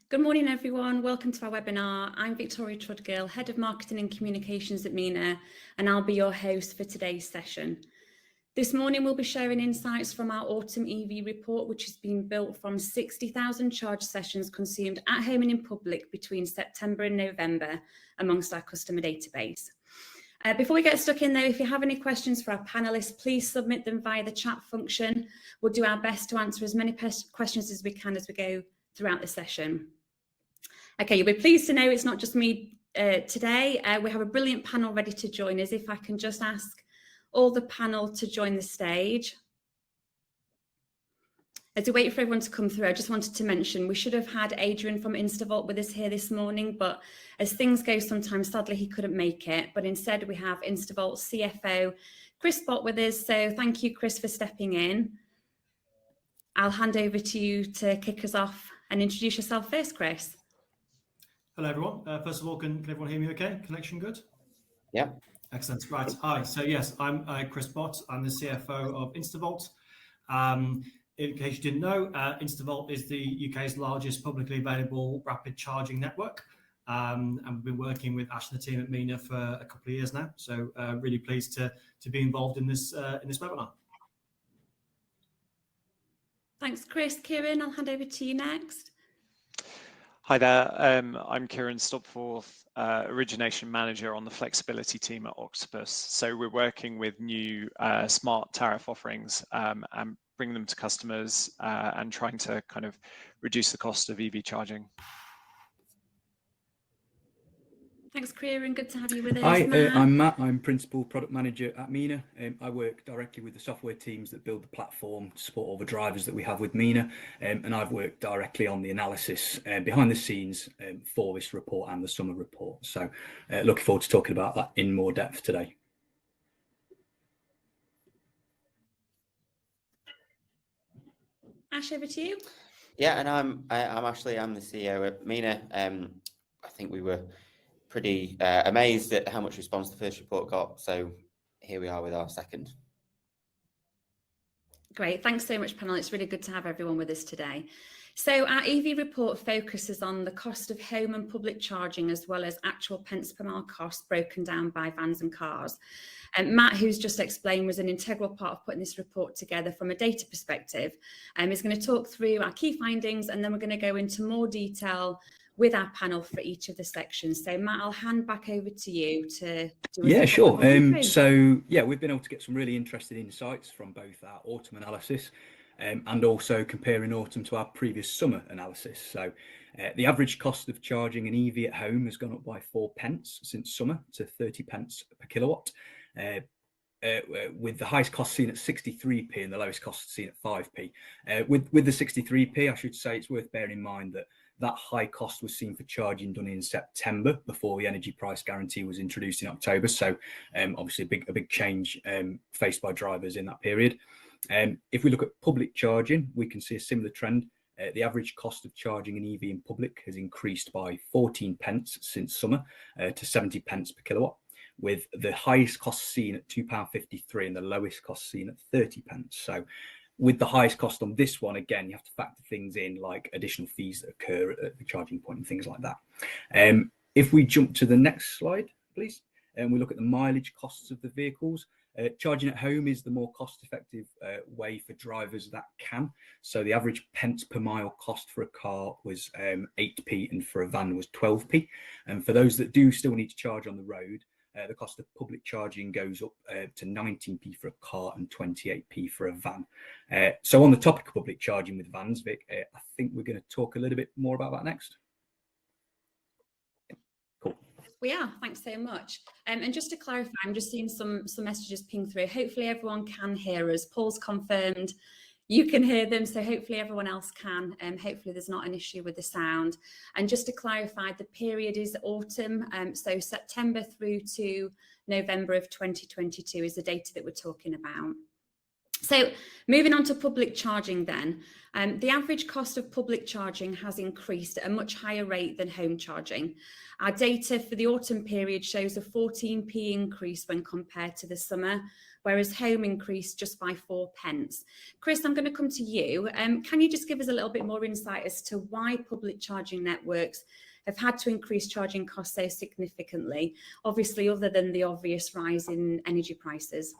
Good morning, everyone. Welcome to our webinar. I'm Victoria Trudgill, Head of Marketing and Communications at MENA, and I'll be your host for today's session. This morning, we'll be sharing insights from our Autumn EV report, which has been built from 60,000 charge sessions consumed at home and in public between September and November amongst our customer database. Before we get stuck in though, if you have any questions for our panelists, please submit them via the chat function. We'll do our best to answer as many questions as we can as we go throughout the session. Okay, you'll be pleased to know it's not just me today. We have a brilliant panel ready to join us. If I can just ask all the panel to join the stage. As we wait for everyone to come through, I just wanted to mention we should have had Adrian from InstaVault with us here this morning, but as things go sometimes, sadly, he couldn't make it. But instead, we have InstaVault CFO Chris Bott with us. So thank you, Chris, for stepping in. I'll hand over to you to kick us off and introduce yourself first, Chris. Hello, everyone. First of all, can everyone hear me okay? Connection good? Yeah. Excellent. Right. Hi. So, yes, I'm Chris Bott. I'm the CFO of InstaVault. In case you didn't know, InstaVault is the UK's largest publicly available rapid charging network. And we've been working with Ash and the team at MENA for a couple of years now. So really pleased to be involved in this webinar. Thanks, Chris. Kieran, I'll hand over to you next. Hi there, I'm Kieran Stopforth, Origination Manager on the Flexibility team at Octopus. So we're working with new smart tariff offerings and bringing them to customers and trying to kind of reduce the cost of EV charging. Thanks, Kieran. Good to have you with us. Hi, I'm Matt. I'm Principal Product Manager at MENA. I work directly with the software teams that build the platform to support all the drivers that we have with MENA. And I've worked directly on the analysis behind the scenes for this report and the summer report. So looking forward to talking about that in more depth today. Ash, over to you. Yeah, and I'm the CEO at MENA. I think we were pretty amazed at how much response the first report got. So here we are with our second. Great. Thanks so much, panel. It's really good to have everyone with us today. So our EV report focuses on the cost of home and public charging, as well as actual pence per mile costs broken down by vans and cars. And Matt, who's just explained, was an integral part of putting this report together from a data perspective, is going to talk through our key findings, and then we're going to go into more detail with our panel for each of the sections. So Matt, I'll hand back over to you to do a Yeah, sure. So yeah, we've been able to get some really interesting insights from both our autumn analysis and also comparing autumn to our previous summer analysis. So the average cost of charging an EV at home has gone up by 4 pence since summer to 30 pence per kilowatt, with the highest cost seen at 63p and the lowest cost seen at 5p. With the 63p, I should say it's worth bearing in mind that high cost was seen for charging done in September before the energy price guarantee was introduced in October. So obviously a big change faced by drivers in that period. If we look at public charging, we can see a similar trend. The average cost of charging an EV in public has increased by 14 pence since summer to 70 pence per kilowatt, with the highest cost seen at £2.53 and the lowest cost seen at 30 pence. So with the highest cost on this one, again, you have to factor things in like additional fees that occur at the charging point and things like that. If we jump to the next slide, please, and we look at the mileage costs of the vehicles, charging at home is the more cost-effective way for drivers that can. So the average pence per mile cost for a car was 8p and for a van was 12p. And for those that do still need to charge on the road, the cost of public charging goes up to 19p for a car and 28p for a van. So on the topic of public charging with vans, Vic, I think we're going to talk a little bit more about that next. Cool. We are. Thanks so much. And just to clarify, I'm just seeing some messages ping through. Hopefully everyone can hear us. Paul's confirmed you can hear them, so hopefully everyone else can. Hopefully there's not an issue with the sound. And just to clarify, the period is autumn, so September through to November of 2022 is the data that we're talking about. So moving on to public charging then, the average cost of public charging has increased at a much higher rate than home charging. Our data for the autumn period shows a 14p increase when compared to the summer, whereas home increased just by 4 pence. Chris, I'm going to come to you. Can you just give us a little bit more insight as to why public charging networks have had to increase charging costs so significantly, obviously other than the obvious rise in energy prices?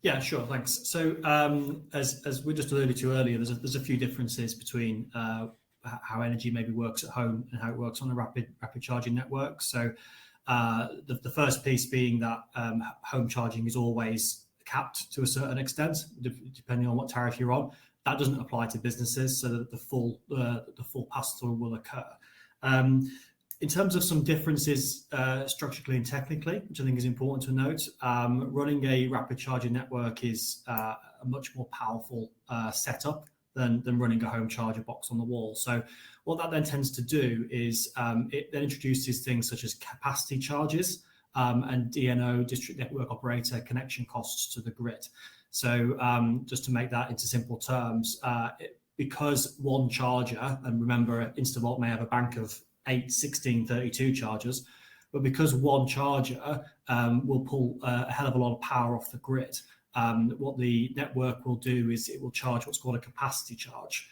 Yeah, sure, thanks. So as we just alluded to earlier, there's a few differences between how energy maybe works at home and how it works on a rapid charging network. So the first piece being that home charging is always capped to a certain extent, depending on what tariff you're on. That doesn't apply to businesses, so that the full pass-through will occur. In terms of some differences structurally and technically, which I think is important to note, running a rapid charging network is a much more powerful setup than running a home charger box on the wall. So what that then tends to do is it then introduces things such as capacity charges and DNO, district network operator, connection costs to the grid. So just to make that into simple terms, because one charger, and remember Instavolt may have a bank of 8, 16, 32 chargers, but because one charger will pull a hell of a lot of power off the grid, what the network will do is it will charge what's called a capacity charge,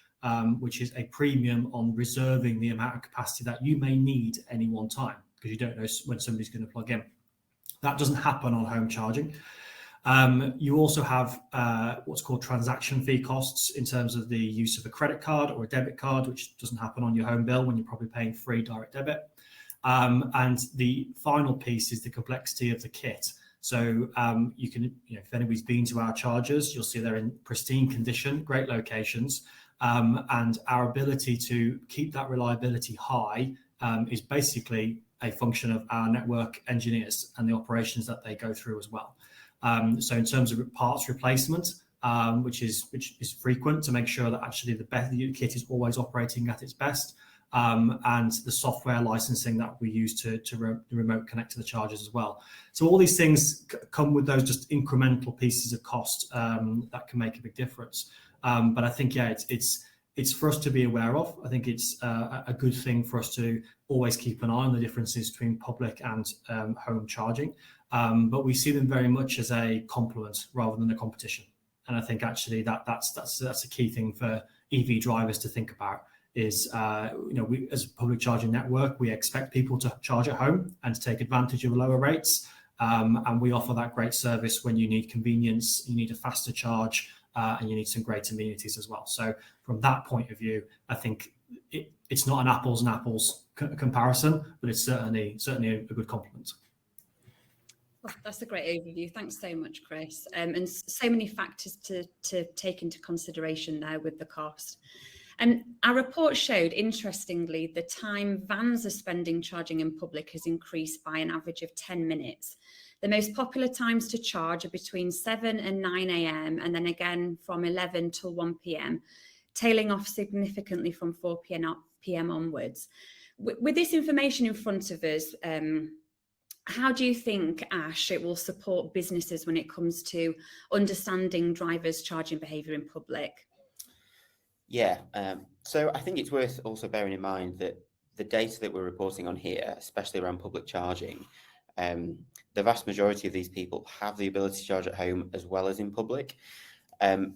which is a premium on reserving the amount of capacity that you may need at any one time, because you don't know when somebody's going to plug in. That doesn't happen on home charging. You also have what's called transaction fee costs in terms of the use of a credit card or a debit card, which doesn't happen on your home bill when you're probably paying free direct debit. And the final piece is the complexity of the kit. So you can, if anybody's been to our chargers, you'll see they're in pristine condition, great locations, and our ability to keep that reliability high is basically a function of our network engineers and the operations that they go through as well. So in terms of parts replacement, which is frequent to make sure that actually the kit is always operating at its best, and the software licensing that we use to remote connect to the chargers as well. So all these things come with those just incremental pieces of cost that can make a big difference. But I think, yeah, it's for us to be aware of. I think it's a good thing for us to always keep an eye on the differences between public and home charging. But we see them very much as a complement rather than a competition. And I think actually that's a key thing for EV drivers to think about is, we, as a public charging network, we expect people to charge at home and to take advantage of lower rates. And we offer that great service when you need convenience, you need a faster charge, and you need some great amenities as well. So from that point of view, I think it's not an apples and apples comparison, but it's certainly a good complement. Oh, that's a great overview. Thanks so much, Chris. And so many factors to take into consideration there with the cost. And our report showed, interestingly, the time vans are spending charging in public has increased by an average of 10 minutes. The most popular times to charge are between 7 and 9 a.m. and then again from 11 till 1 p.m, tailing off significantly from 4 p.m. onwards. With this information in front of us, how do you think, Ash, it will support businesses when it comes to understanding drivers' charging behaviour in public? Yeah, so I think it's worth also bearing in mind that the data that we're reporting on here, especially around public charging, the vast majority of these people have the ability to charge at home as well as in public. And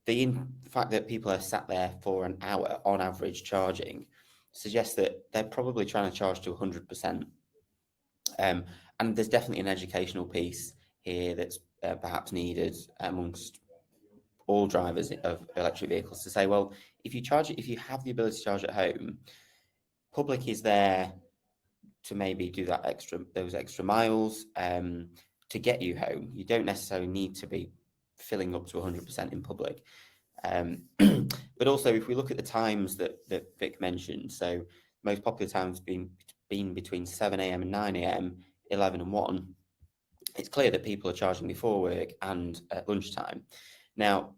the fact that people are sat there for an hour on average charging suggests that they're probably trying to charge to 100%. And there's definitely an educational piece here that's perhaps needed amongst all drivers of electric vehicles to say, well, if you have the ability to charge at home, public is there to maybe do those extra miles to get you home. You don't necessarily need to be filling up to 100% in public. But also, if we look at the times that Vic mentioned, so most popular times being between 7 a.m. and 9 a.m, 11 and 1, it's clear that people are charging before work and at lunchtime. Now,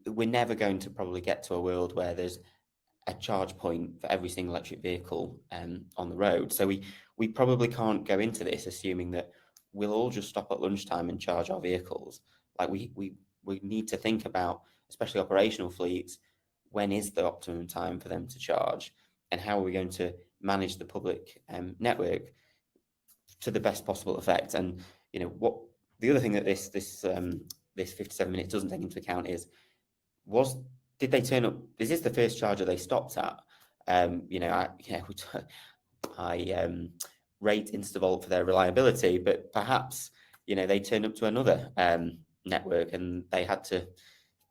we're never going to probably get to a world where there's a charge point for every single electric vehicle on the road. So we probably can't go into this assuming that we'll all just stop at lunchtime and charge our vehicles. Like we need to think about, especially operational fleets, when is the optimum time for them to charge, and how are we going to manage the public network to the best possible effect. And you know, what the other thing that this 57 minutes doesn't take into account is, did they turn up? Is this the first charger they stopped at? You know, I rate Instavolt for their reliability, but perhaps, you know, they turned up to another network and they had to,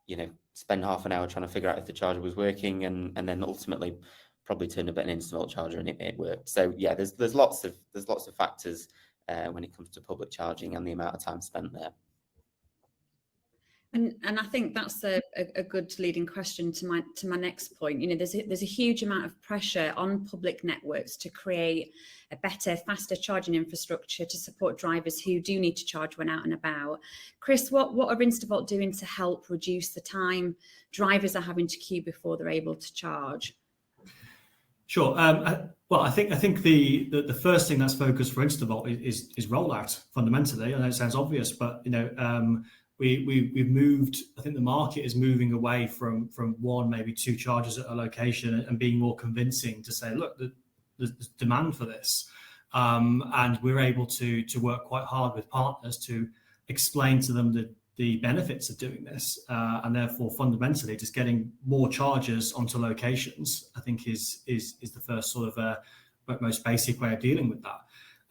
you know, spend half an hour trying to figure out if the charger was working, and then ultimately probably turned up at an Instavolt charger and it worked. So yeah, there's lots of factors when it comes to public charging and the amount of time spent there. And I think that's a good leading question to my next point. You know, there's a huge amount of pressure on public networks to create a better, faster charging infrastructure to support drivers who do need to charge when out and about. Chris, what are Instavolt doing to help reduce the time drivers are having to queue before they're able to charge? Sure. Well, I think the first thing that's focused for Instavolt is rollout. Fundamentally, I know it sounds obvious, but you know, we've moved. I think the market is moving away from one, maybe two chargers at a location, and being more convincing to say, look, there's demand for this, and we're able to work quite hard with partners to explain to them the benefits of doing this, and therefore fundamentally just getting more chargers onto locations, I think is the first sort of most basic way of dealing with that.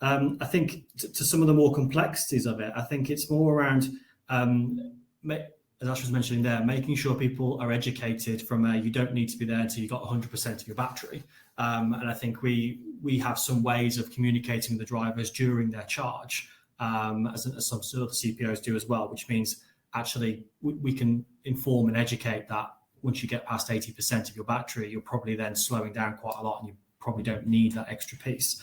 I think to some of the more complexities of it, I think it's more around, as Ash was mentioning there, making sure people are educated from you don't need to be there until you've got 100% of your battery. And I think we have some ways of communicating with the drivers during their charge, as some sort of CPOs do as well, which means actually we can inform and educate that once you get past 80% of your battery, you're probably then slowing down quite a lot and you probably don't need that extra piece.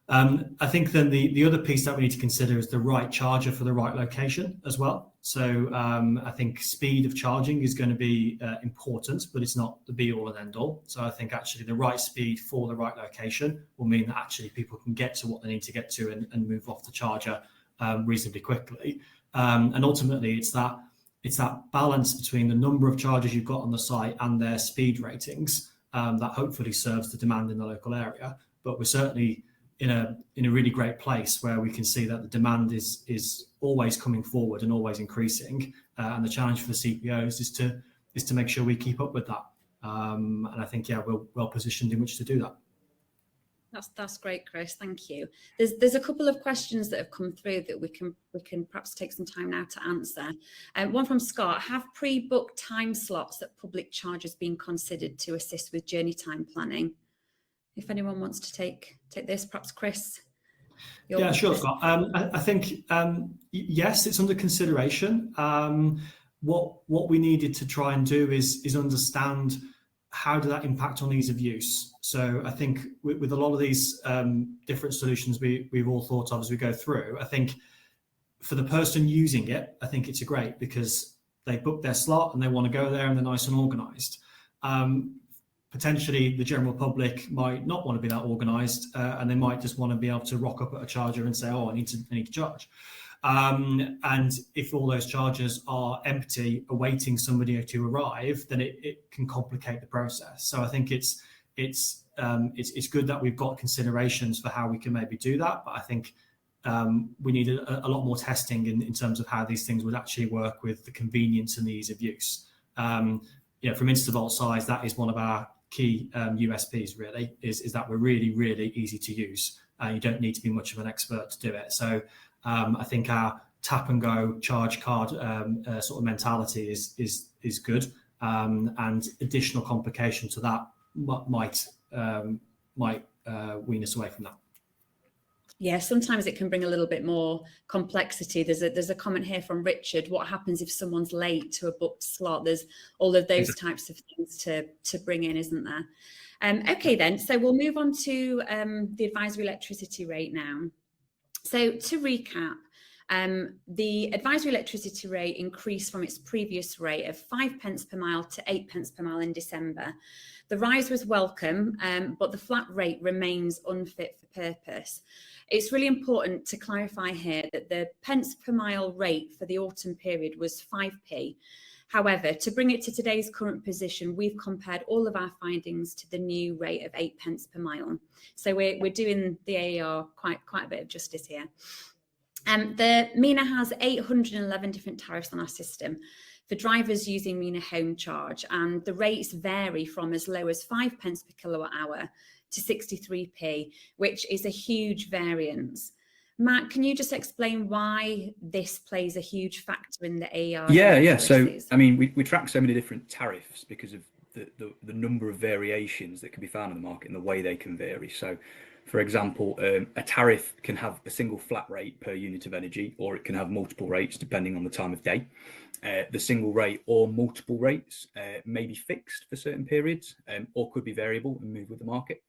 I think then the other piece that we need to consider is the right charger for the right location as well. So I think speed of charging is going to be important, but it's not the be all and end all. So I think actually the right speed for the right location will mean that actually people can get to what they need to get to and move off the charger reasonably quickly. And ultimately it's that balance between the number of chargers you've got on the site and their speed ratings that hopefully serves the demand in the local area. But we're certainly in a really great place where we can see that the demand is always coming forward and always increasing, and the challenge for the CPOs is to make sure we keep up with that. And I think we're well positioned in which to do that. That's great, Chris. Thank you. There's a couple of questions that have come through that we can perhaps take some time now to answer. One from Scott: have pre-booked time slots at public chargers been considered to assist with journey time planning? If anyone wants to take this, perhaps Chris. Yeah, sure, Scott. I think yes, it's under consideration. What we needed to try and do is understand how did that impact on ease of use. So I think with a lot of these different solutions we've all thought of as we go through, I think for the person using it, I think it's great because they book their slot and they want to go there and they're nice and organised. Potentially the general public might not want to be that organised, and they might just want to be able to rock up at a charger and say, oh, I need to charge. And if all those chargers are empty, awaiting somebody to arrive, then it can complicate the process. So I think it's good that we've got considerations for how we can maybe do that, but I think we need a lot more testing in terms of how these things would actually work with the convenience and the ease of use. From Instavolt's side, that is one of our key USPs really, is that we're really, really easy to use. You don't need to be much of an expert to do it. So I think our tap and go charge card sort of mentality is good, and additional complication to that might wean us away from that. Yeah, sometimes it can bring a little bit more complexity. There's a comment here from Richard: what happens if someone's late to a booked slot? There's all of those types of things to bring in, isn't there? Okay then, so we'll move on to the advisory electricity rate now. So to recap, the advisory electricity rate increased from its previous rate of 5 pence per mile to 8 pence per mile in December. The rise was welcome, but the flat rate remains unfit for purpose. It's really important to clarify here that the pence per mile rate for the autumn period was 5p. However, to bring it to today's current position, we've compared all of our findings to the new rate of 8 pence per mile. So we're doing the AER quite a bit of justice here. The MENA has 811 different tariffs on our system for drivers using MENA Home Charge, and the rates vary from as low as 5 pence per kilowatt hour to 63p, which is a huge variance. Matt, can you just explain why this plays a huge factor in the AER? Yeah. So, I mean, we track so many different tariffs because of the number of variations that can be found in the market and the way they can vary. So, for example, a tariff can have a single flat rate per unit of energy, or it can have multiple rates depending on the time of day. The single rate or multiple rates may be fixed for certain periods, or could be variable and move with the market.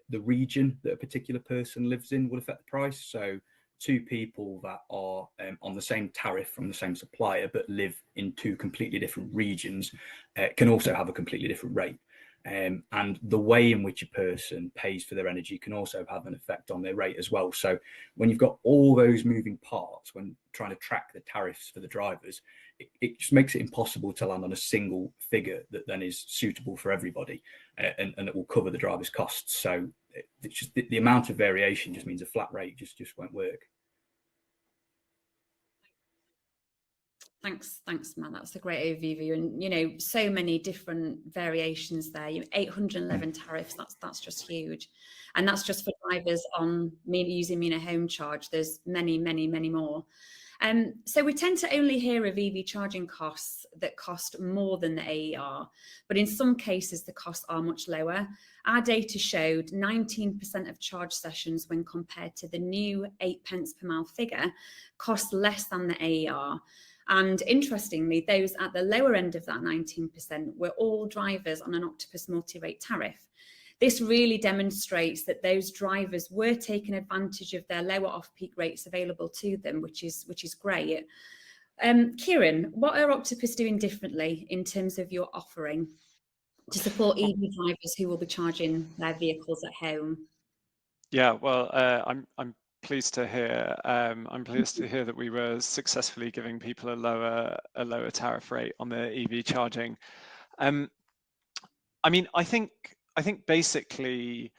The region that a particular person lives in will affect the price. So 2 people that are on the same tariff from the same supplier but live in 2 completely different regions can also have a completely different rate. And the way in which a person pays for their energy can also have an effect on their rate as well. So when you've got all those moving parts when trying to track the tariffs for the drivers, it just makes it impossible to land on a single figure that then is suitable for everybody and that will cover the driver's costs. So it's just the amount of variation just means a flat rate just won't work. Thanks, Matt. That's a great overview, and so many different variations there. 811 tariffs. That's just huge, and that's just for drivers on using MENA Home Charge. There's many more. So we tend to only hear of EV charging costs that cost more than the AER, but in some cases the costs are much lower. Our data showed 19% of charge sessions, when compared to the new 8 pence per mile figure, cost less than the AER. And interestingly, those at the lower end of that 19% were all drivers on an Octopus multi-rate tariff. This really demonstrates that those drivers were taking advantage of their lower off-peak rates available to them, which is great. Kieran, what are Octopus doing differently in terms of your offering to support EV drivers who will be charging their vehicles at home? Yeah, well, I'm pleased to hear. I'm pleased to hear that we were successfully giving people a lower tariff rate on the EV charging. I mean, I think basically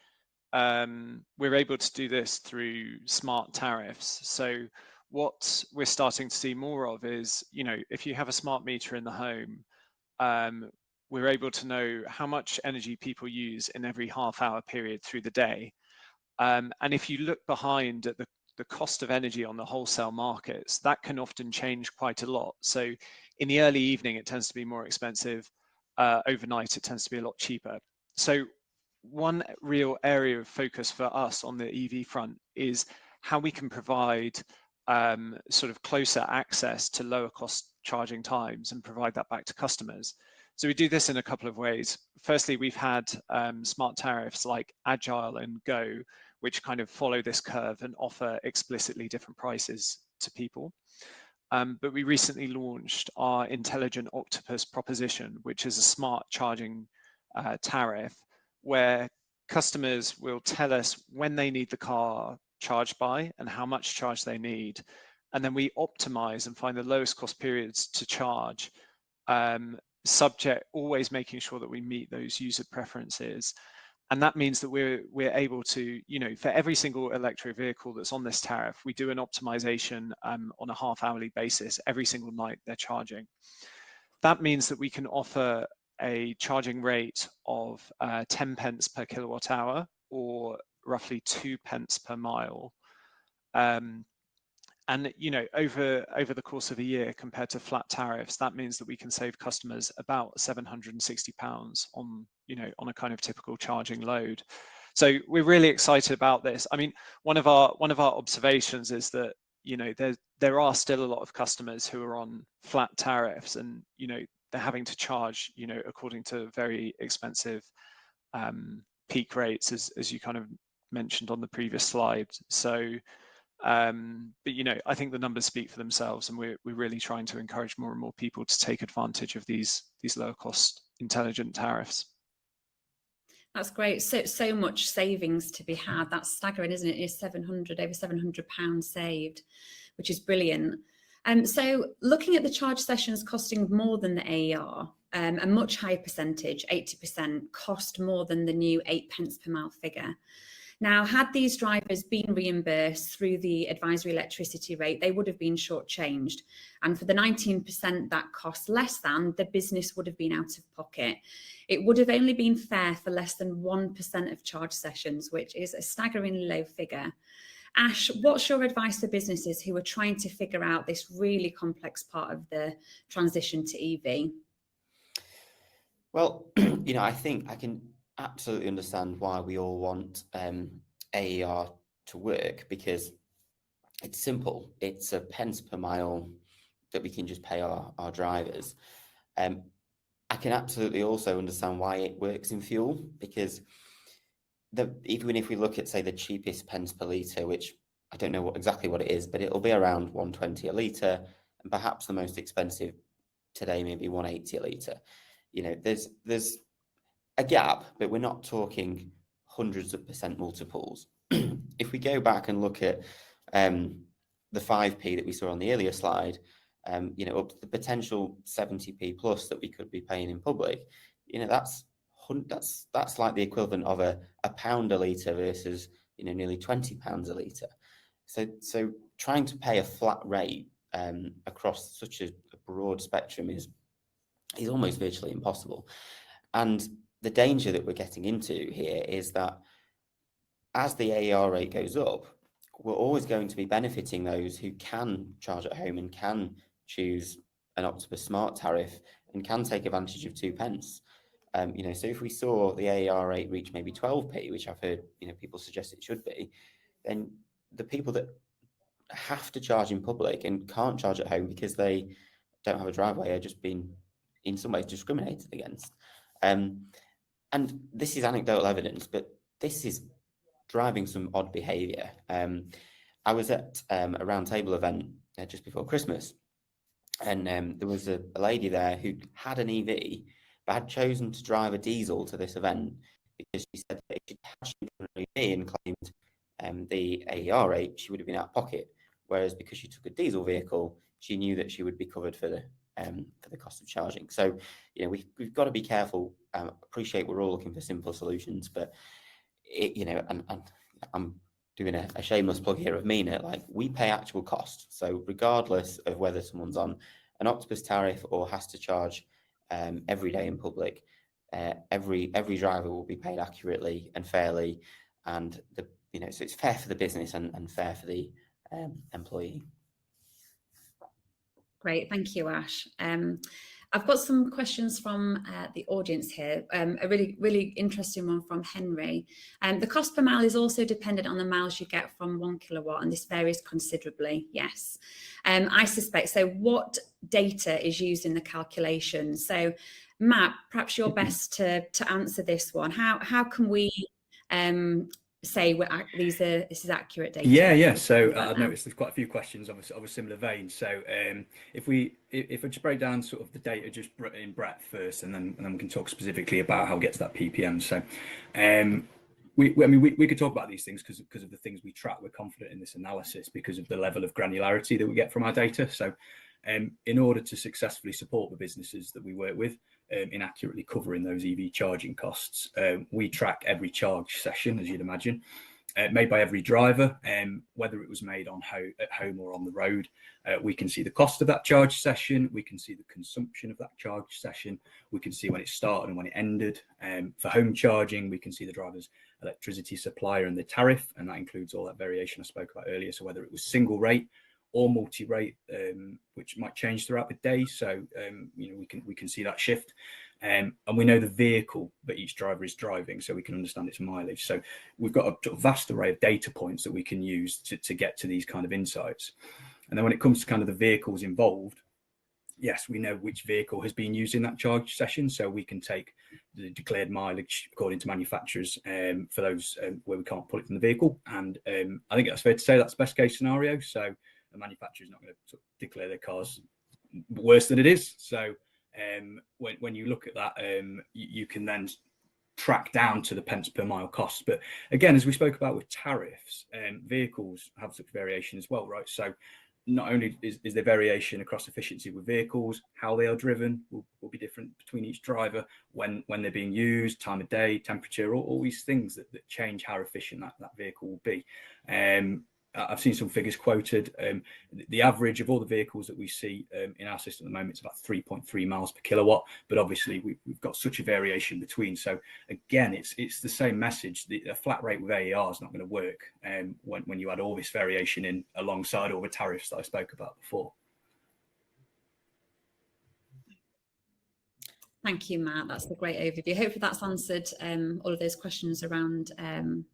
we're able to do this through smart tariffs. So what we're starting to see more of is, if you have a smart meter in the home, we're able to know how much energy people use in every half-hour period through the day. And if you look behind at the cost of energy on the wholesale markets, that can often change quite a lot. So in the early evening, it tends to be more expensive. Overnight, it tends to be a lot cheaper. So one real area of focus for us on the EV front is how we can provide sort of closer access to lower cost charging times and provide that back to customers. So we do this in a couple of ways. Firstly, we've had smart tariffs like Agile and Go, which kind of follow this curve and offer explicitly different prices to people. But we recently launched our Intelligent Octopus proposition, which is a smart charging tariff where customers will tell us when they need the car charged by and how much charge they need. And then we optimize and find the lowest cost periods to charge, subject always making sure that we meet those user preferences. And that means that we're able to, for every single electric vehicle that's on this tariff, we do an optimization on a half-hourly basis every single night they're charging. That means that we can offer a charging rate of 10 pence per kilowatt hour, or roughly 2 pence per mile. And over the course of a year, compared to flat tariffs, that means that we can save customers about £760 on a kind of typical charging load. So we're really excited about this. I mean, one of our observations is that there are still a lot of customers who are on flat tariffs, and they're having to charge according to very expensive peak rates, as you kind of mentioned on the previous slide. So but I think the numbers speak for themselves, and we're really trying to encourage more and more people to take advantage of these lower cost intelligent tariffs. That's great. So much savings to be had. That's staggering, isn't it? It's over £700 saved, which is brilliant. So looking at the charge sessions costing more than the AER, a much higher percentage, 80%, cost more than the new 8 pence per mile figure. Now, had these drivers been reimbursed through the advisory electricity rate, they would have been shortchanged. And for the 19% that cost less than, the business would have been out of pocket. It would have only been fair for less than 1% of charge sessions, which is a staggeringly low figure. Ash, what's your advice for businesses who are trying to figure out this really complex part of the transition to EV? Well, I think I can absolutely understand why we all want AER to work, because it's simple. It's a pence per mile that we can just pay our drivers. I can absolutely also understand why it works in fuel, because even if we look at, say, the cheapest pence per litre, which I don't know exactly what it is, but it'll be around 120 a litre, and perhaps the most expensive today maybe 180 a litre. There's a gap, but we're not talking hundreds of percent multiples. If we go back and look at the 5p that we saw on the earlier slide, up to the potential 70p plus that we could be paying in public, that's like the equivalent of a pound a litre versus nearly £20 a litre. So trying to pay a flat rate across such a broad spectrum is almost virtually impossible. And the danger that we're getting into here is that as the AER rate goes up, we're always going to be benefiting those who can charge at home and can choose an Octopus Smart tariff and can take advantage of 2 pence. So if we saw the AER rate reach maybe 12p, which I've heard people suggest it should be, then the people that have to charge in public and can't charge at home because they don't have a driveway are just being in some ways discriminated against. And this is anecdotal evidence, but this is driving some odd behaviour. I was at a roundtable event just before Christmas, and there was a lady there who had an EV but had chosen to drive a diesel to this event because she said that if she had an EV and claimed the AER rate, she would have been out of pocket. Whereas because she took a diesel vehicle, she knew that she would be covered for the cost of charging. So, we've got to be careful. Appreciate we're all looking for simple solutions, but and I'm doing a shameless plug here of MENA. Like, we pay actual cost. So regardless of whether someone's on an Octopus tariff or has to charge every day in public, every driver will be paid accurately and fairly, and so it's fair for the business and fair for the employee. Great, thank you, Ash. I've got some questions from the audience here. A really, really interesting one from Henry. The cost per mile is also dependent on the miles you get from 1 kilowatt, and this varies considerably. Yes, I suspect. So what data is used in the calculation? So Matt, perhaps you're best to answer this one. How can we say this is accurate data? Yeah. So I've noticed there's quite a few questions of a similar vein. So if I just break down sort of the data just in breadth first, and then we can talk specifically about how we get to that ppm. So we could talk about these things because of the things we track. We're confident in this analysis because of the level of granularity that we get from our data. So in order to successfully support the businesses that we work with in accurately covering those EV charging costs, we track every charge session, as you'd imagine, made by every driver, whether it was made at home or on the road. We can see the cost of that charge session. We can see the consumption of that charge session. We can see when it started and when it ended. For home charging, we can see the driver's electricity supplier and the tariff, and that includes all that variation I spoke about earlier. So whether it was single rate or multi-rate, which might change throughout the day. So we can see that shift, and we know the vehicle that each driver is driving, so we can understand its mileage. So we've got a vast array of data points that we can use to get to these kind of insights. And then when it comes to kind of the vehicles involved, yes, we know which vehicle has been used in that charge session, so we can take the declared mileage according to manufacturers for those where we can't put it in the vehicle. And I think that's fair to say that's best case scenario. So the manufacturer is not going to declare their cars worse than it is. So when you look at that, you can then track down to the pence per mile cost. But again, as we spoke about with tariffs, vehicles have such variation as well, right? So not only is there variation across efficiency with vehicles, how they are driven will be different between each driver, when they're being used, time of day, temperature, all these things that change how efficient that vehicle will be. I've seen some figures quoted. The average of all the vehicles that we see in our system at the moment is about 3.3 miles per kilowatt, but obviously we've got such a variation between. So again, it's the same message. A flat rate with AER is not going to work when you add all this variation in alongside all the tariffs that I spoke about before. Thank you, Matt. That's a great overview. Hopefully that's answered all of those questions around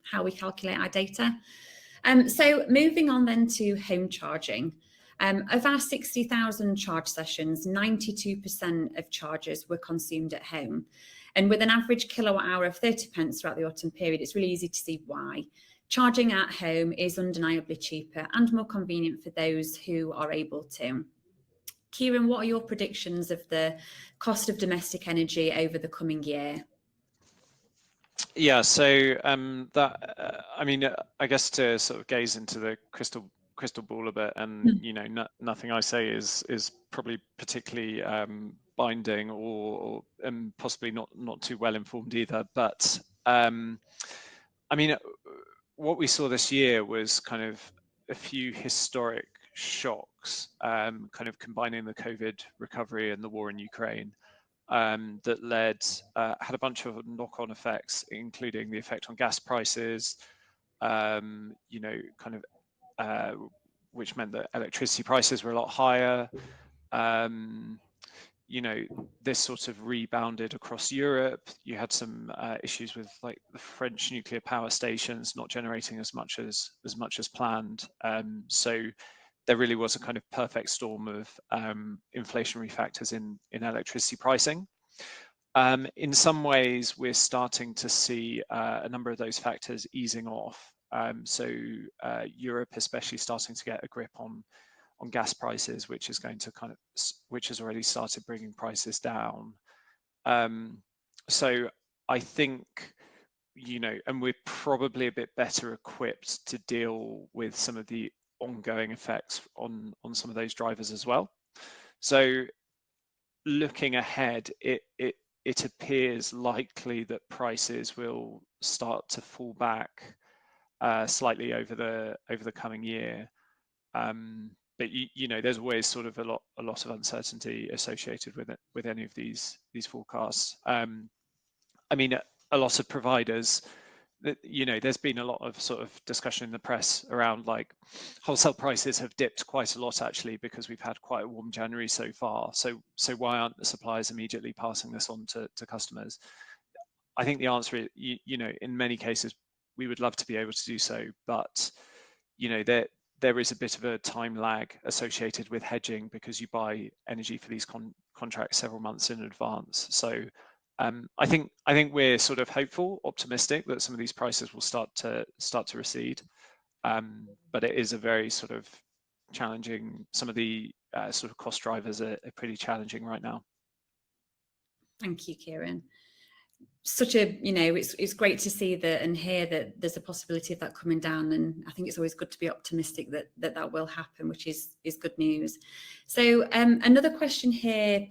how we calculate our data. So moving on then to home charging. Of our 60,000 charge sessions, 92% of charges were consumed at home. And with an average kilowatt hour of 30 pence throughout the autumn period, it's really easy to see why. Charging at home is undeniably cheaper and more convenient for those who are able to. Kieran, what are your predictions of the cost of domestic energy over the coming year? Yeah, so I mean, I guess to sort of gaze into the crystal ball a bit, and you know, nothing I say is probably particularly binding or possibly not too well informed either. But I mean, what we saw this year was kind of a few historic shocks, kind of combining the COVID recovery and the war in Ukraine. That had a bunch of knock-on effects, including the effect on gas prices, you know, kind of, which meant that electricity prices were a lot higher. You know, this sort of rebounded across Europe. You had some issues with like the French nuclear power stations not generating as much as planned. So there really was a kind of perfect storm of inflationary factors in electricity pricing. In some ways, we're starting to see a number of those factors easing off. So Europe, especially, starting to get a grip on gas prices, which is going to which has already started bringing prices down. So I think, you know, and we're probably a bit better equipped to deal with some of the ongoing effects on some of those drivers as well. So looking ahead, it appears likely that prices will start to fall back slightly over the coming year. But you know, there's always sort of a lot of uncertainty associated with it, with any of these forecasts. I mean, a lot of providers, you know, there's been a lot of sort of discussion in the press around like wholesale prices have dipped quite a lot actually, because we've had quite a warm January so far. So why aren't the suppliers immediately passing this on to customers? I think the answer is, you know, in many cases we would love to be able to do so, but you know, there is a bit of a time lag associated with hedging, because you buy energy for these contracts several months in advance. So I think we're sort of hopeful, optimistic that some of these prices will start to recede, but it is a very sort of challenging. Some of the sort of cost drivers are pretty challenging right now. Thank you, Kieran. Such a, you know, it's great to see that and hear that there's a possibility of that coming down, and I think it's always good to be optimistic that will happen, which is good news. So another question here,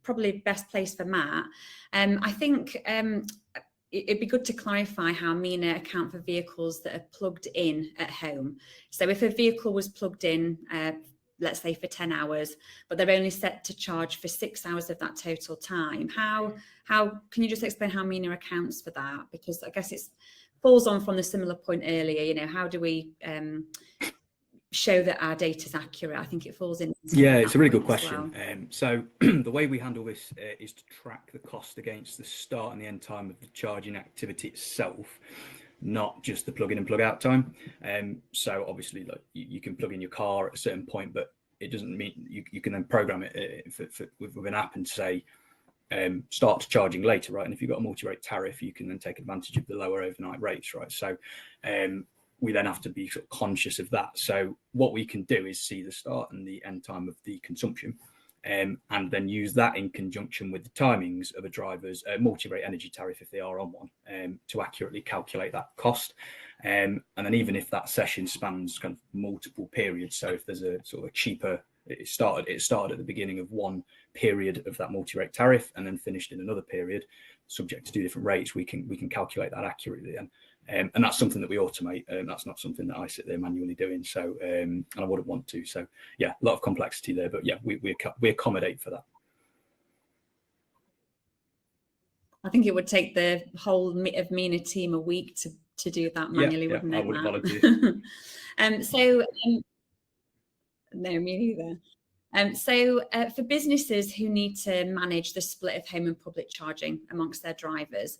probably best place for Matt. I think it'd be good to clarify how MENA account for vehicles that are plugged in at home. So if a vehicle was plugged in, let's say for 10 hours, but they're only set to charge for 6 hours of that total time, how can you just explain how MENA accounts for that? Because I guess it falls on from the similar point earlier, you know, how do we show that our data is accurate? I think it falls in. Yeah, it's a really good question. Well. So the way we handle this is to track the cost against the start and the end time of the charging activity itself, not just the plug in and plug out time. So obviously, like, you can plug in your car at a certain point, but it doesn't mean you can then program it with an app and say start charging later, right? And if you've got a multi-rate tariff, you can then take advantage of the lower overnight rates, right? So we then have to be sort of conscious of that. So what we can do is see the start and the end time of the consumption. and then use that in conjunction with the timings of a driver's multi-rate energy tariff, if they are on one, to accurately calculate that cost. And then even if that session spans kind of multiple periods, so if there's a sort of a cheaper, it started at the beginning of one period of that multi-rate tariff and then finished in another period, subject to 2 different rates, we can calculate that accurately then. And that's something that we automate. That's not something that I sit there manually doing. So, and I wouldn't want to. So, yeah, a lot of complexity there. But yeah, we accommodate for that. I think it would take the whole of MENA team a week to do that manually, wouldn't it? I wouldn't volunteer. No, me neither. For businesses who need to manage the split of home and public charging amongst their drivers,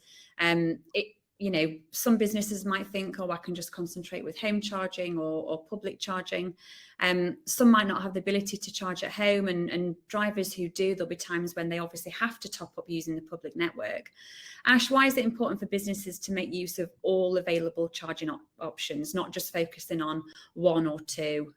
some businesses might think, oh, I can just concentrate with home charging or public charging. Some might not have the ability to charge at home, and drivers who do, there'll be times when they obviously have to top up using the public network. Ash, why is it important for businesses to make use of all available charging options, not just focusing on one or two?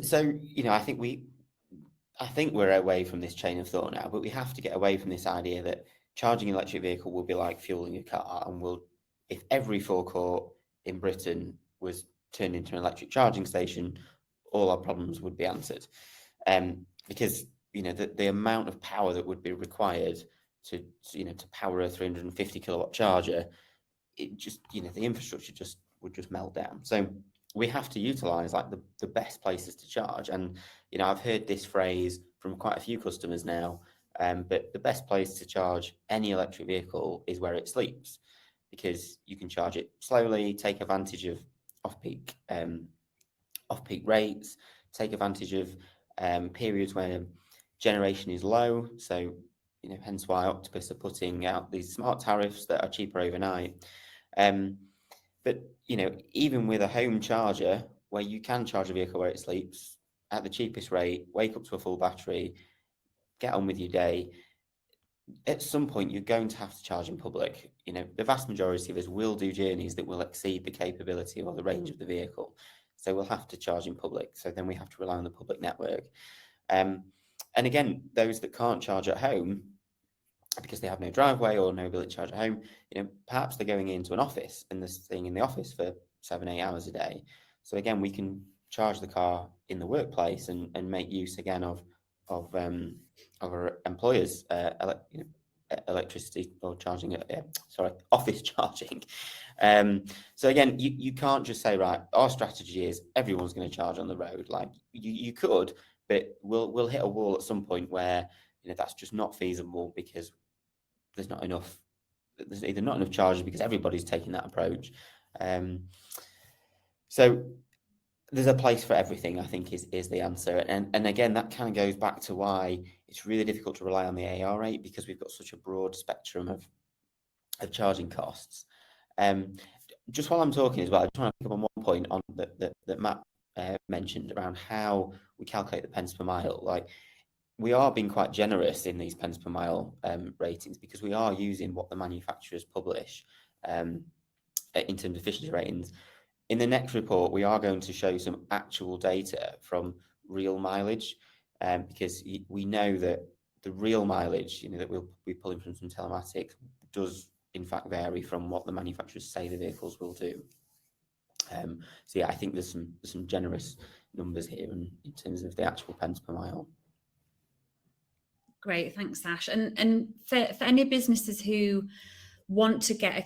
So, I think we're away from this chain of thought now, but we have to get away from this idea that charging an electric vehicle will be like fueling a car, and if every forecourt in Britain was turned into an electric charging station, all our problems would be answered. Because the amount of power that would be required to power a 350 kilowatt charger, it just the infrastructure would just melt down. So we have to utilize like the best places to charge, and I've heard this phrase from quite a few customers now. But the best place to charge any electric vehicle is where it sleeps, because you can charge it slowly, take advantage of off-peak rates, take advantage of periods where generation is low. So, hence why Octopus are putting out these smart tariffs that are cheaper overnight. But, even with a home charger where you can charge a vehicle where it sleeps at the cheapest rate, wake up to a full battery, get on with your day, at some point you're going to have to charge in public. The vast majority of us will do journeys that will exceed the capability or the range of the vehicle. So we'll have to charge in public. So then we have to rely on the public network. And again, those that can't charge at home because they have no driveway or no ability to charge at home, perhaps they're going into an office and they're staying in the office for 7-8 hours a day. So again, we can charge the car in the workplace and make use again of our employers' electricity or charging, office charging. So again, you can't just say, right, our strategy is everyone's going to charge on the road. Like you could, but we'll hit a wall at some point where that's just not feasible, because there's either not enough chargers because everybody's taking that approach. So there's a place for everything, I think, is the answer. And again, that kind of goes back to why it's really difficult to rely on the AR rate, because we've got such a broad spectrum of charging costs. Just while I'm talking as well, I just want to pick up on one point on that Matt mentioned around how we calculate the pence per mile. Like, we are being quite generous in these pence per mile ratings, because we are using what the manufacturers publish in terms of efficiency ratings. In the next report, we are going to show some actual data from real mileage, because we know that the real mileage, that we'll be pulling from some telematics, does in fact vary from what the manufacturers say the vehicles will do. So yeah, I think there's some generous numbers here in terms of the actual pence per mile. Great, thanks, Ash. And for any businesses who want to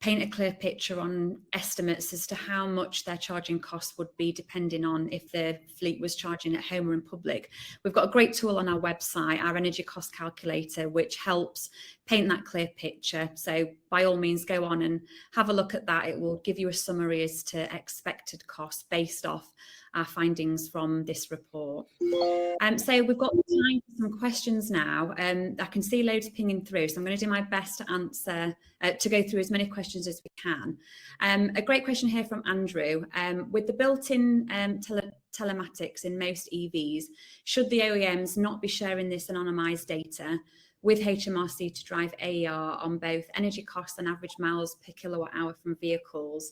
paint a clear picture on estimates as to how much their charging costs would be depending on if the fleet was charging at home or in public, we've got a great tool on our website, our energy cost calculator, which helps paint that clear picture. So by all means, go on and have a look at that. It will give you a summary as to expected costs based off our findings from this report. So we've got time for some questions now. I can see loads pinging through, so I'm going to do my best to answer, to go through as many questions as we can. A great question here from Andrew. With the built-in telematics in most EVs, should the OEMs not be sharing this anonymised data with HMRC to drive AER on both energy costs and average miles per kilowatt hour from vehicles?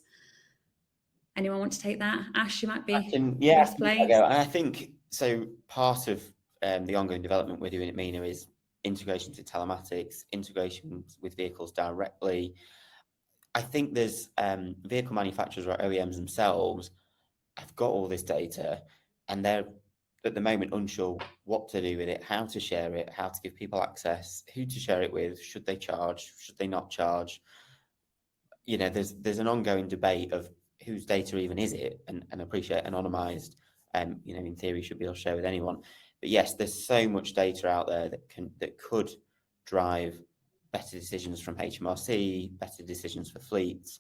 Anyone want to take that? Ash, you might be best placed. And I think So part of the ongoing development we're doing at MENA is integrations with telematics, integrations with vehicles directly. I think there's vehicle manufacturers or OEMs themselves have got all this data, and they're at the moment unsure what to do with it, how to share it, how to give people access, who to share it with, should they charge, should they not charge. You know, there's an ongoing debate of whose data even is it, and appreciate anonymized, you know, in theory should be able to share with anyone. But yes, there's so much data out there that could drive better decisions from HMRC, better decisions for fleets.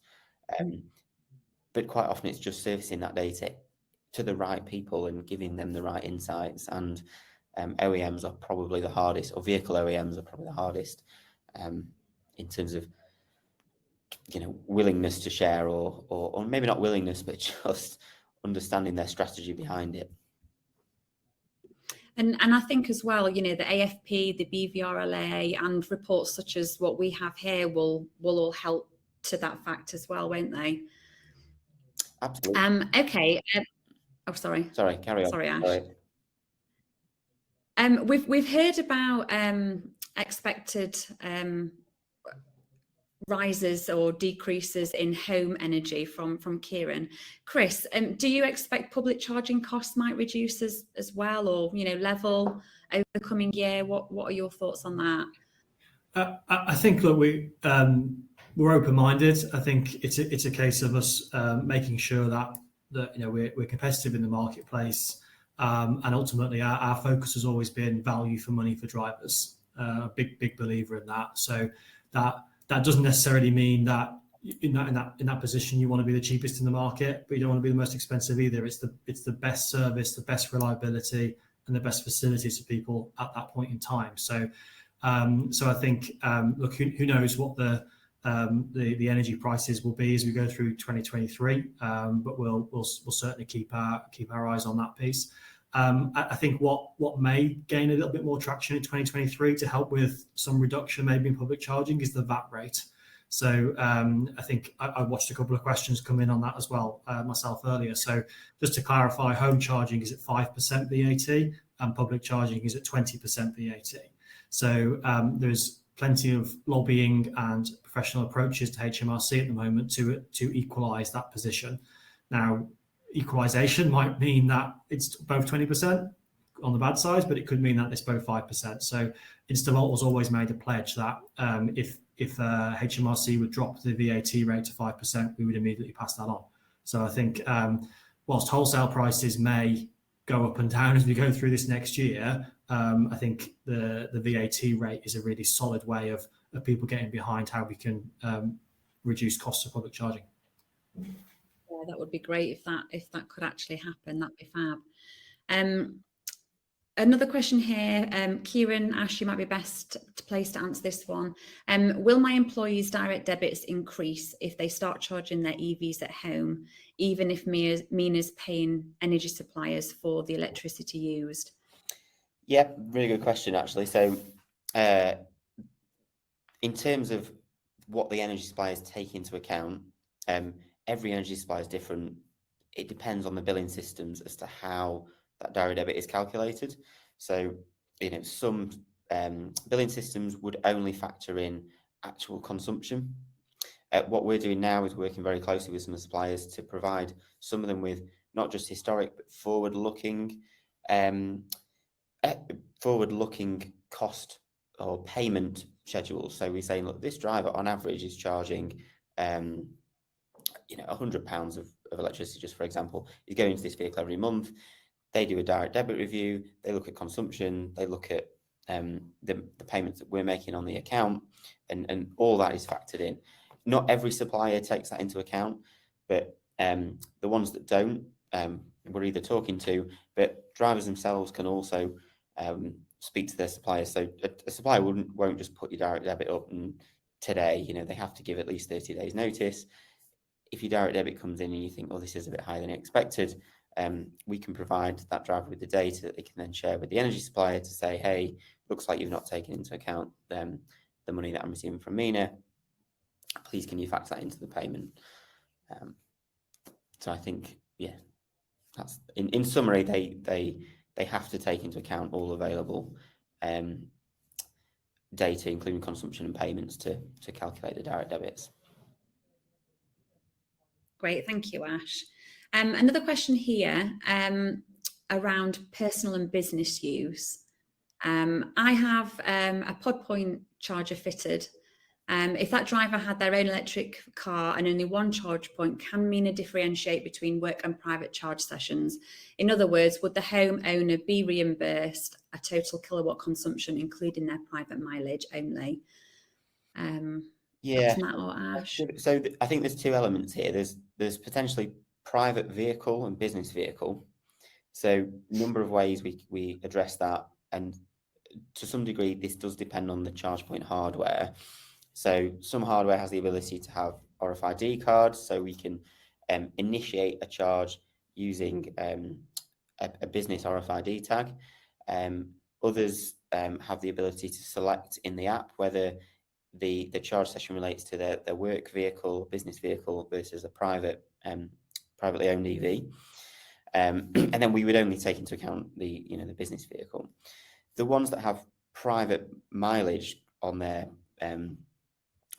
But quite often it's just surfacing that data to the right people and giving them the right insights. And OEMs are probably the hardest, or vehicle OEMs are probably the hardest in terms of, you know, willingness to share, or maybe not willingness, but just understanding their strategy behind it. And I think as well, you know, the AFP, the BVRLA, and reports such as what we have here will all help to that fact as well, won't they? Absolutely. Okay. Oh, sorry. Sorry, carry on. Sorry, Ash. Sorry. We've heard about expected rises or decreases in home energy from Kieran. Chris, do you expect public charging costs might reduce as well, or, you know, level over the coming year? What are your thoughts on that? I think that we're open-minded. I think it's a case of us making sure that you know, we're competitive in the marketplace, and ultimately our focus has always been value for money for drivers. A big believer in that. So that doesn't necessarily mean that in that position you want to be the cheapest in the market, but you don't want to be the most expensive either. It's the best service, the best reliability, and the best facilities for people at that point in time. So I think look, who knows what the energy prices will be as we go through 2023, but we'll certainly keep our eyes on that piece. I think what may gain a little bit more traction in 2023 to help with some reduction maybe in public charging is the VAT rate. So I think I watched a couple of questions come in on that as well myself earlier. So just to clarify, home charging is at 5% VAT and public charging is at 20% VAT. So there's plenty of lobbying and professional approaches to HMRC at the moment to equalise that position. Now, equalisation might mean that it's both 20% on the bad side, but it could mean that it's both 5%. So Instavolt has always made a pledge that if HMRC would drop the VAT rate to 5%, we would immediately pass that on. So I think whilst wholesale prices may go up and down as we go through this next year, I think the VAT rate is a really solid way of people getting behind how we can reduce costs of public charging. Yeah, that would be great if that could actually happen. That'd be fab. Another question here, Kieran, Ash, you might be best placed to answer this one. Will my employees' direct debits increase if they start charging their EVs at home, even if MENA's paying energy suppliers for the electricity used? Yeah, really good question, actually. So in terms of what the energy suppliers take into account, every energy supplier is different. It depends on the billing systems as to how that direct debit is calculated. So, you know, some billing systems would only factor in actual consumption. What we're doing now is working very closely with some suppliers to provide some of them with not just historic but forward-looking cost or payment schedules. So we say, look, this driver on average is charging you know, £100 of electricity, just for example, is going into this vehicle every month. They do a direct debit review, they look at consumption, they look at the payments that we're making on the account, and all that is factored in. Not every supplier takes that into account, but the ones that don't, we're either talking to, but drivers themselves can also speak to their suppliers. So a supplier won't just put your direct debit up and today, you know, they have to give at least 30 days notice. If your direct debit comes in and you think, oh, this is a bit higher than expected, we can provide that driver with the data that they can then share with the energy supplier to say, hey, looks like you've not taken into account the money that I'm receiving from MENA. Please, can you factor that into the payment? So I think, yeah, that's in summary, they they have to take into account all available data, including consumption and payments, to calculate the direct debits. Great, thank you, Ash. Another question here around personal and business use. I have a pod point charger fitted. If that driver had their own electric car and only one charge point, can Mina differentiate between work and private charge sessions? In other words, would the homeowner be reimbursed a total kilowatt consumption, including their private mileage only? Yeah. Matt or Ash? So I think there's two elements here. There's potentially private vehicle and business vehicle. So a number of ways we address that, and to some degree this does depend on the charge point hardware. So some hardware has the ability to have RFID cards, so we can initiate a charge using a business RFID tag. Others have the ability to select in the app whether the charge session relates to their work vehicle, business vehicle versus a privately owned EV. And then we would only take into account the business vehicle. The ones that have private mileage on their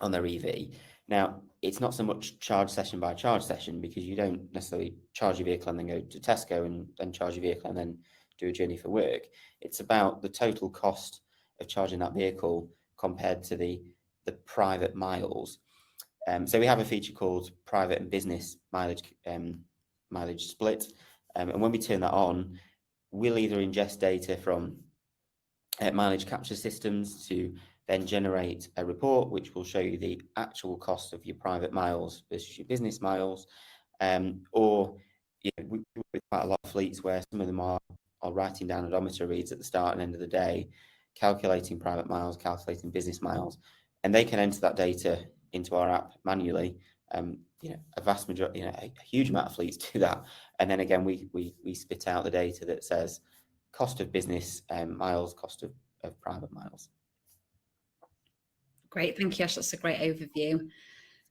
EV. Now, it's not so much charge session by charge session, because you don't necessarily charge your vehicle and then go to Tesco and then charge your vehicle and then do a journey for work. It's about the total cost of charging that vehicle compared to the private miles. So we have a feature called private and business mileage split. And when we turn that on, we'll either ingest data from mileage capture systems to then generate a report which will show you the actual cost of your private miles versus your business miles, or we work with quite a lot of fleets where some of them are writing down odometer reads at the start and end of the day, calculating private miles, calculating business miles, and they can enter that data into our app manually. A vast majority, a huge amount of fleets do that, and then again we spit out the data that says cost of business miles, cost of private miles. Great, thank you, Ash. That's a great overview.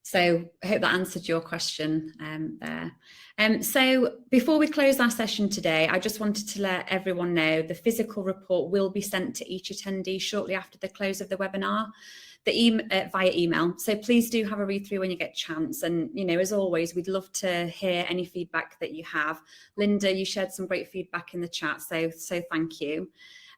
So I hope that answered your question there. So before we close our session today, I just wanted to let everyone know the physical report will be sent to each attendee shortly after the close of the webinar, via email. So please do have a read through when you get a chance. And, as always, we'd love to hear any feedback that you have. Linda, you shared some great feedback in the chat, so thank you.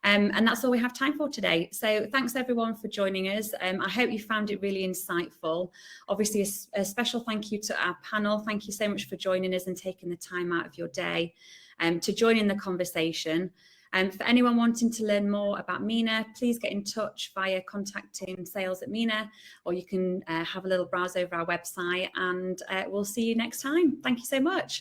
And that's all we have time for today. So thanks everyone for joining us. I hope you found it really insightful. Obviously, a special thank you to our panel. Thank you so much for joining us and taking the time out of your day to join in the conversation. For anyone wanting to learn more about Mina, please get in touch via contacting sales at Mina, or you can have a little browse over our website, and we'll see you next time. Thank you so much.